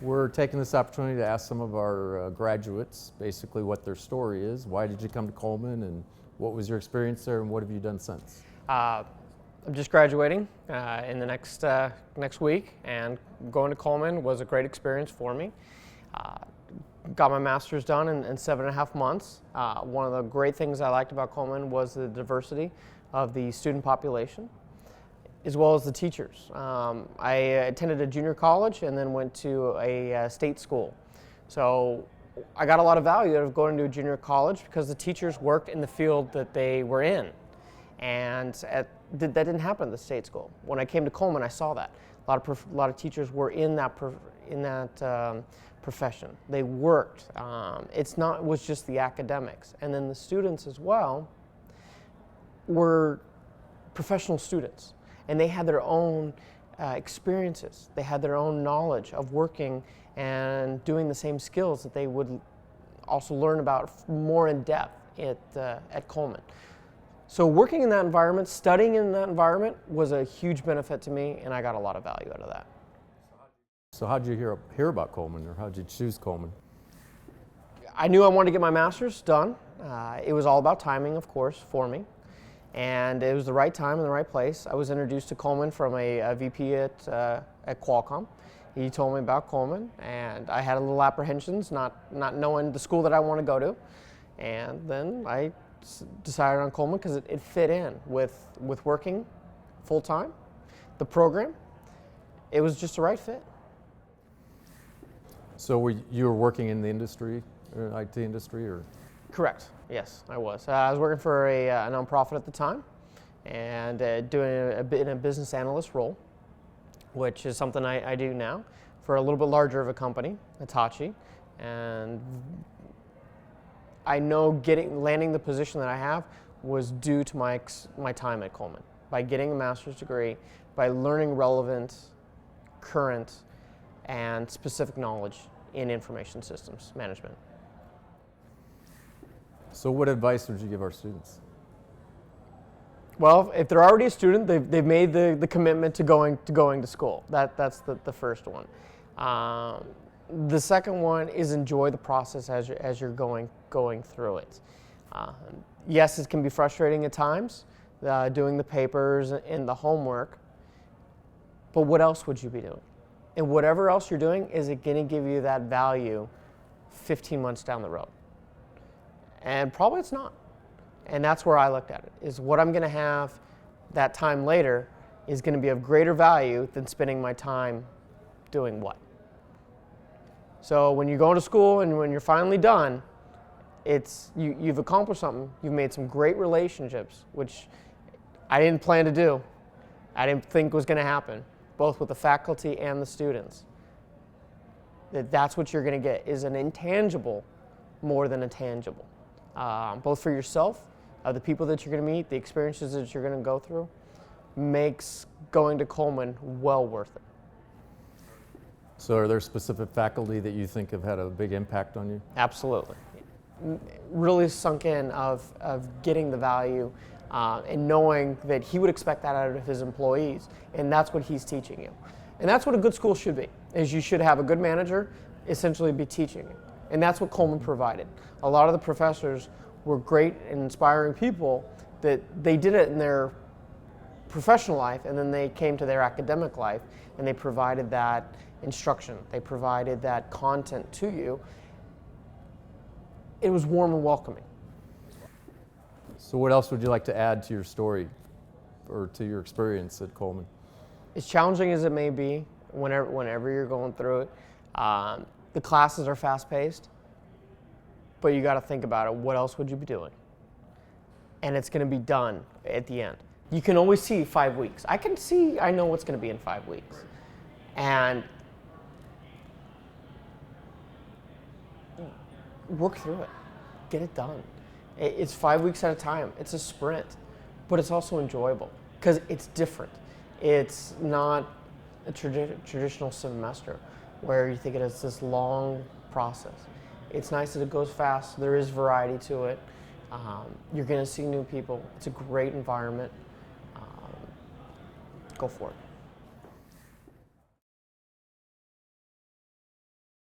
We're taking this opportunity to ask some of our graduates basically what their story is. Why did you come to Coleman, and what was your experience there, and what have you done since? I'm just graduating in the next week, and going to Coleman was a great experience for me. Got my master's done in 7.5 months. One of the great things I liked about Coleman was the diversity of the student population, as well as the teachers. I attended a junior college and then went to a state school. So I got a lot of value out of going to a junior college because the teachers worked in the field that they were in. And that didn't happen at the state school. When I came to Coleman, I saw that. A lot of teachers were in that profession. They worked. It was just the academics. And then the students as well were professional students. And they had their own experiences. They had their own knowledge of working and doing the same skills that they would also learn about more in depth at Coleman. So working in that environment, studying in that environment was a huge benefit to me, and I got a lot of value out of that. So how did you hear about Coleman, or how did you choose Coleman? I knew I wanted to get my master's done. It was all about timing, of course, for me. And it was the right time and the right place. I was introduced to Coleman from a VP at Qualcomm. He told me about Coleman, and I had a little apprehensions, not knowing the school that I want to go to. And then I decided on Coleman because it fit in with working full-time, the program. It was just the right fit. So you were working in the industry, IT industry, or? Correct. Yes, I was. I was working for a nonprofit at the time, and doing in a business analyst role, which is something I do now for a little bit larger of a company, Hitachi, and I know landing the position that I have was due to my time at Coleman. By getting a master's degree, by learning relevant, current, and specific knowledge in information systems management. So what advice would you give our students? Well, if they're already a student, they've made the commitment to going to school. That's the first one. The second one is enjoy the process as you're going through it. Yes, it can be frustrating at times, doing the papers and the homework, but what else would you be doing? And whatever else you're doing, is it going to give you that value 15 months down the road? And probably it's not. And that's where I looked at it, is what I'm going to have that time later is going to be of greater value than spending my time doing what. So when you go to school and when you're finally done, you've accomplished something. You've made some great relationships, which I didn't plan to do. I didn't think was going to happen, both with the faculty and the students. That's what you're going to get, is an intangible more than a tangible. Both for yourself, the people that you're going to meet, the experiences that you're going to go through, makes going to Coleman well worth it. So are there specific faculty that you think have had a big impact on you? Absolutely. Really sunk in of getting the value and knowing that he would expect that out of his employees, and that's what he's teaching you. And that's what a good school should be, is you should have a good manager essentially be teaching you. And that's what Coleman provided. A lot of the professors were great and inspiring people that they did it in their professional life, and then they came to their academic life and they provided that instruction. They provided that content to you. It was warm and welcoming. So what else would you like to add to your story or to your experience at Coleman? As challenging as it may be, whenever you're going through it, the classes are fast-paced, but you got to think about it. What else would you be doing? And it's going to be done at the end. You can always see 5 weeks. I know what's going to be in 5 weeks. And work through it. Get it done. It's 5 weeks at a time. It's a sprint, but it's also enjoyable because it's different. It's not a traditional semester where you think it is this long process. It's nice that it goes fast. There is variety to it. You're going to see new people. It's a great environment. Go for it.